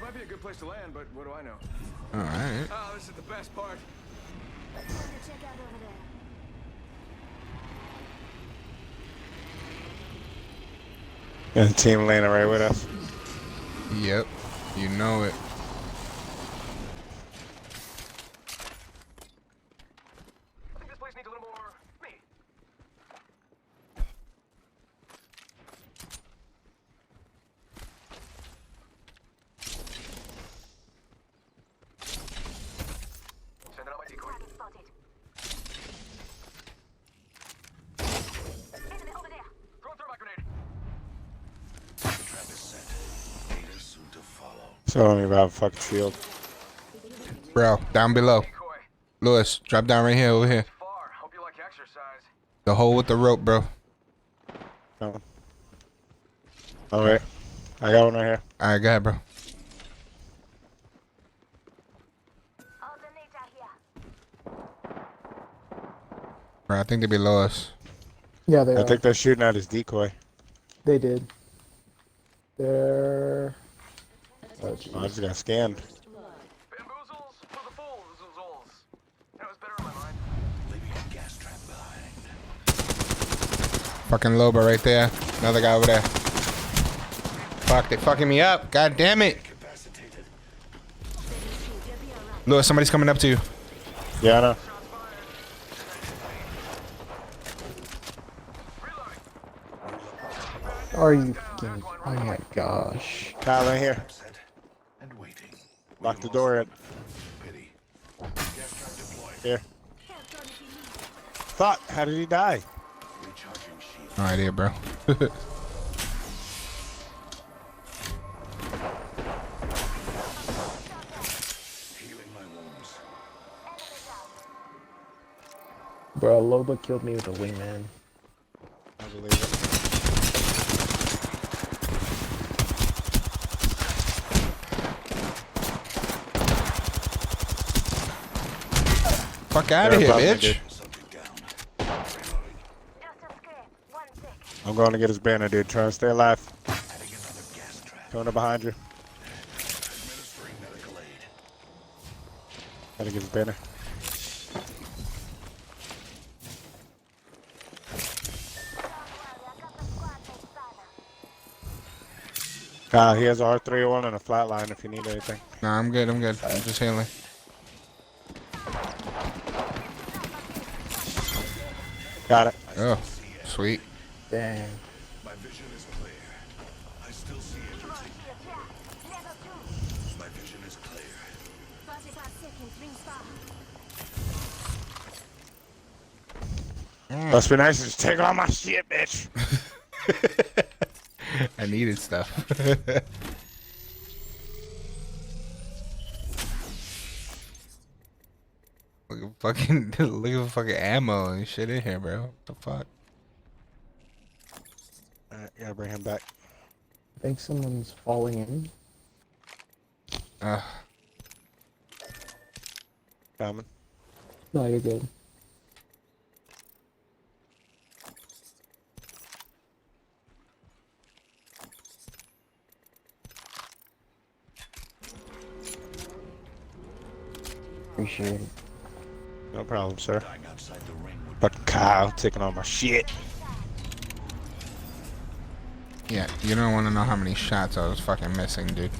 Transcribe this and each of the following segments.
might be a good place to land, but what do I know? All right. Oh, this is the best part. Check out over there. And the team landing right with us. Yep. You know it. I think this place needs a little more me. Sending out my decoy. Target spotted. Enemy over there. Throwing thermite grenade. Trap is set. Data soon to follow. So I don't even have a fucking shield. Bro, down below. Decoy. Lewis, drop down right here, over here. Far. Hope you like exercise. The hole with the rope, bro. No. Alright. I got one right here. All right, go ahead, bro. Alternator here. Bro, I think they below us. Yeah, they I are. think they're shooting at his decoy. They did. They're... Oh, geez. Oh, I just got scanned. Bamboozles for the fools. That was better in my mind. Leaving a gas trap behind. Fucking Loba right there. Another guy over there. Fuck, they fucking me up. God damn it. Incapacitated. Lewis, somebody's coming up to you. Yeah, I know. Are you fucking... Oh my gosh. Kyle in here. Set and waiting. Lock the door in. Pity. Gas trap deployed. Here. Fuck, how did he die? Recharging shield. No idea, bro. Healing my wounds. Bro, Loba killed me with a wingman. I believe it. Fuck out of They're here, above me, bitch. dude. Something down. Reloading. Just a scrape. 1 sec. I'm going to get his banner, dude. Trying to stay alive. Adding another gas trap. Coming up behind you. Administering medical aid. Gotta get his banner. Kyle, he has a R301 and a flatline if you need anything. Nah, I'm good. I'm good. I'm just healing. Got it. Oh, sweet. Dang. My vision is clear. I still see everything. Level 2. My vision is clear. 45 seconds. Ring spot. Must be nice to just take all my shit, bitch. I needed stuff. Look at fucking look at fucking ammo and shit in here, bro. What the fuck? Alright, gotta bring him back. I think someone's falling in. Coming. No, you're good. Appreciate it. No problem, sir. Dying outside the ring would Fucking Kyle taking all my shit. Yeah, you don't want to know how many shots I was fucking missing, dude.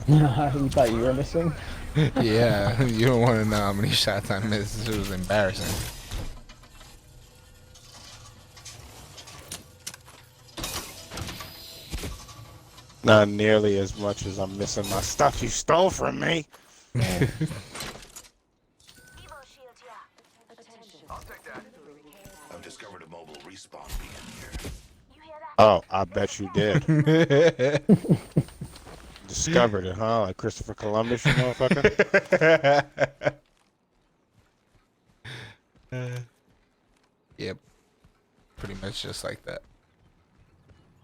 You thought you were missing? Yeah, you don't want to know how many shots I missed. It was embarrassing. Not nearly as much as I'm missing my stuff you stole from me. Evo shield here. I'll take that. I've discovered a mobile respawn beacon here. You hear that? Oh, I bet you did. Discovered it, huh? Like Christopher Columbus, you motherfucker. Yep. Pretty much just like that.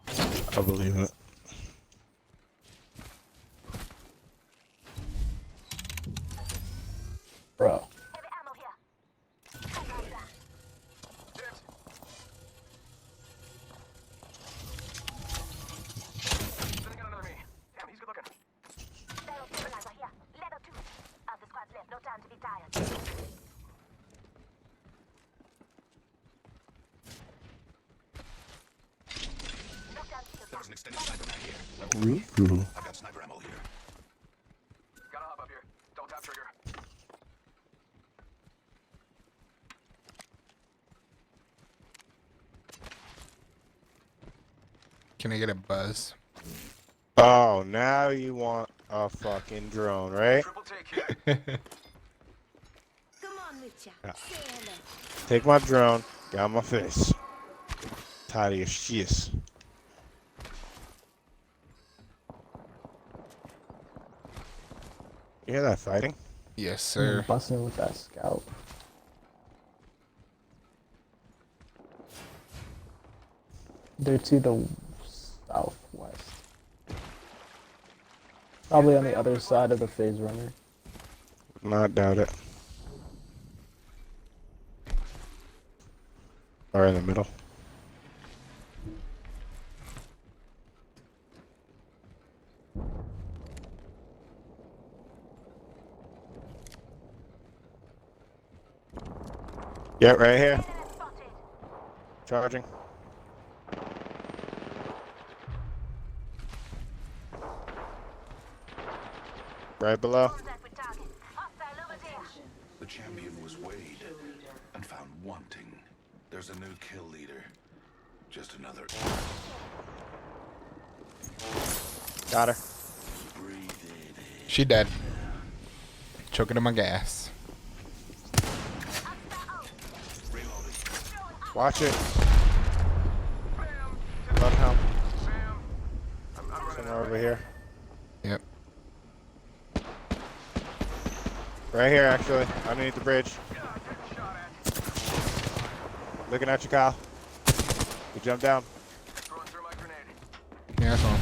I believe it. Bro. Heavy ammo here. Dibs. Sending out another me. Damn, he's good looking. I've got sniper ammo here. Gotta hop up here. Don't tap trigger. Can I get a buzz? Oh, now you want a fucking drone, right? Triple take here. Come on, Mitcha. Yeah. Say hello. Take my drone, get out my face. Tired of your shit. You hear that fighting? Yes, sir. Busting with that scout. They're to the southwest. Probably on the other side of the phase runner. Not doubt it. Or in the middle. Yeah, right here. Enemy spotted. Charging. Right below. Contact with target. Hostile over there. The champion was weighed and found wanting. There's a new kill leader. Just another. Got her. Breathe it in. She dead. Choking on my gas. Watch it. Bam. Bloodhound. Bam. I'm running Somewhere out. over here. Yep. Right here, actually. Underneath the bridge. God, getting shot at. Looking at you, Kyle. You jump down. Throwing through my grenade. Yeah, that's all.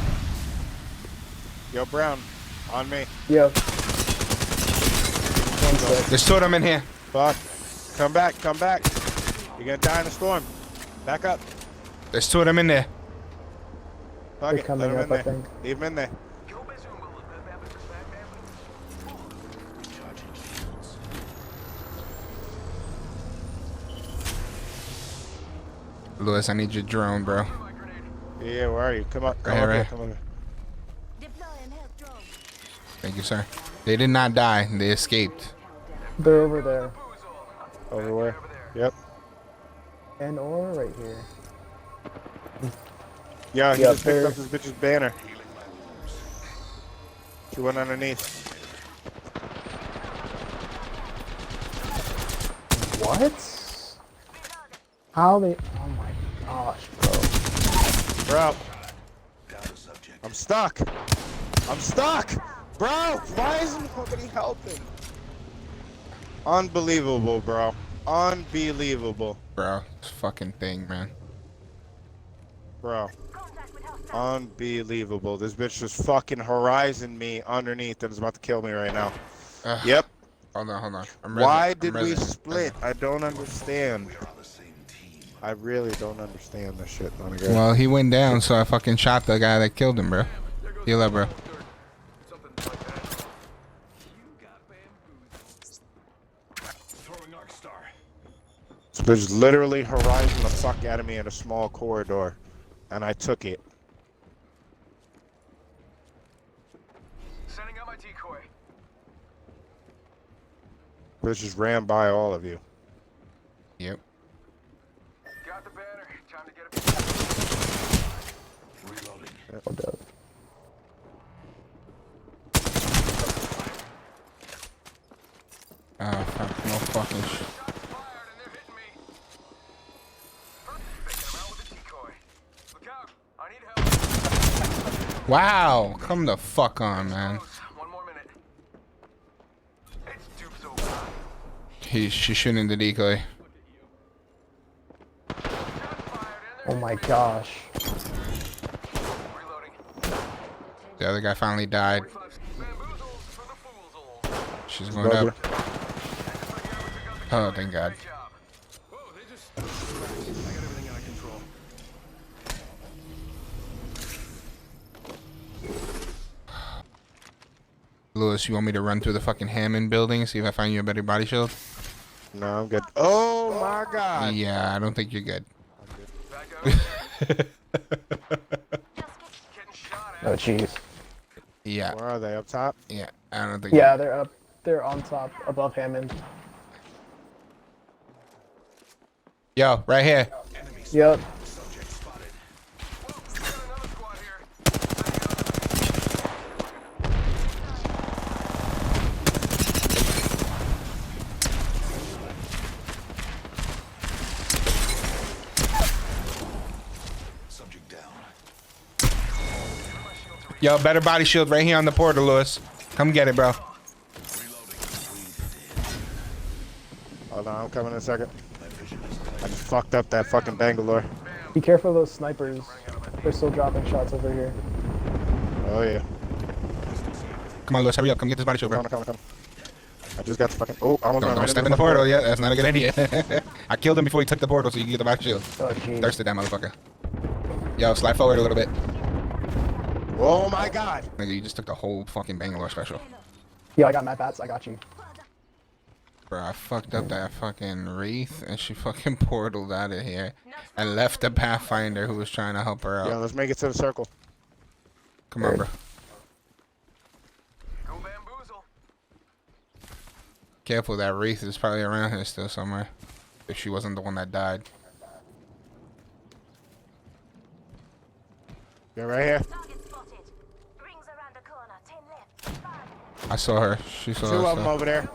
Yo, Brown. On me. Yo. One sec. There's two of them in here. Fuck. Come back. Come back. You're gonna die in the storm. Back up. There's two of them in there. Fuck They're it. coming Let him up, in I there. think. Leave him in there. Go Bazoom, Recharging shields. Lewis, I need your drone, bro. my grenade. Yeah, where are you? Come up. Come Right up here, here. right. Come up here. Deploy and help drone. Thank you, sir. They did not die. They escaped. They're over there. Over where? Yep. And or right here. Yeah, he Yeah, just picked there. up this bitch's banner. She went underneath. What? How they? Oh my gosh, bro. Bro, Down to subject. I'm stuck. I'm stuck. Bro, why isn't nobody helping? Unbelievable, bro. Unbelievable, Bro, this fucking thing, man. bro. Contact with hostile. Unbelievable. This bitch just fucking horizon me underneath and is about to kill me right now. Ugh. Yep. Hold on, hold on. I'm Why resin- did I'm we resin- split? I don't understand. We're on the same team. I really don't understand this shit, Donegal. Well, he went down, so I fucking shot the guy that killed him, bro. Heal up, bro. Something like that. You got bamboozled. Throwing Arc Star. This bitch literally horizon the fuck out of me in a small corridor, and I took it. Sending out my decoy. Bitch just ran by all of you. Yep. Got the banner. Time to get it. Reloading. Hold up. Oh, fuck. No fucking shit. Shots fired and they're hitting me. Faking them out with a decoy. Look out. I need help. Wow. Come the fuck on, man. Close. One more minute. It's dupes over. She's shooting the decoy. Shots fired and Oh they're my gosh. reloading. The other guy finally died. 45 bamboozles for the fools all. She's going up. Oh, thank God. Great job. Whoa, they just... I got everything under control. Lewis, you want me to run through the fucking Hammond building, see if I find you a better body shield? No, I'm good. Oh my god. Yeah, I don't think you're good. Back up. Just get Getting Oh jeez. Yeah, Where are they? Up top? yeah. I don't think. Yeah, they're up. They're on top, above Hammond. Yo, right here. Yep. Subject spotted. Whoa, we got another squad here. Subject down. Yo, better body shield right here on the portal, Lewis. Come get it, bro. Reloading. Hold on, I'm coming in a second. My vision is clear. I just fucked up that fucking Bangalore. Be careful of those snipers. They're still dropping shots over here. Oh yeah. Come on, Lewis, hurry up. Come get this body shield, bro. Coming. I just got the fucking. Oh, I almost Don't ran right step into in the fucking portal. Yeah, that's not a good idea. I killed him before he took the portal, so you can get the body shield. Oh jeez. Thirsted that motherfucker. Yo, slide forward a little bit. Oh my god. Nigga, you just took the whole fucking Bangalore special. Yeah, I got Matt Bats. I got you. Bro, I fucked up that fucking Wraith, and she fucking portaled out of here and left the Pathfinder who was trying to help her out. Yeah, let's make it to the circle. Come on, bro. Go bamboozle. Careful, that Wraith is probably around here still somewhere. If she wasn't the one that died. Yeah, right here. Target spotted. Rings around the corner. 10 left. 5. I saw her. She saw Two us. of them over there.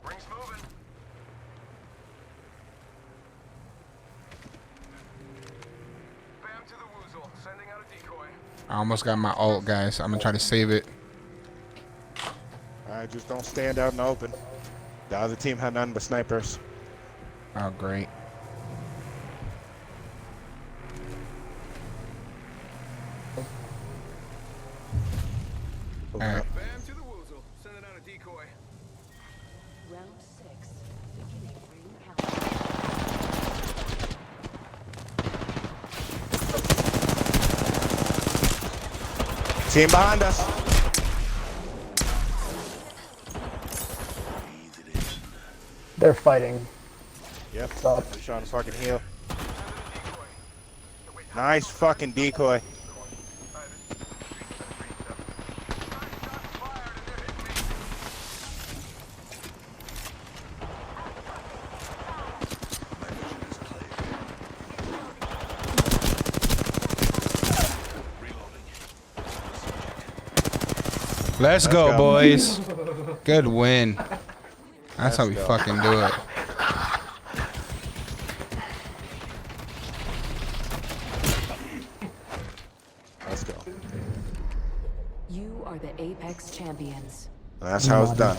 Rings moving. Bam to the woozle. Sending out a decoy. I almost got my ult, guys. I'm gonna try to save it. Alright, just don't stand out in the open. The other team had nothing but snipers. Oh, great. Alright. Bam to the woozle. Sending out a decoy. Round 6. Beginning ring count. Team behind us. Breathe it in. They're fighting. Yep. Stop. They're trying to fucking heal. Nice fucking decoy. My vision is clear. Reloading. Let's go, go. boys. Good win. That's how we Let's go. fucking do it. Let's go. You are the Apex champions. That's how it's done.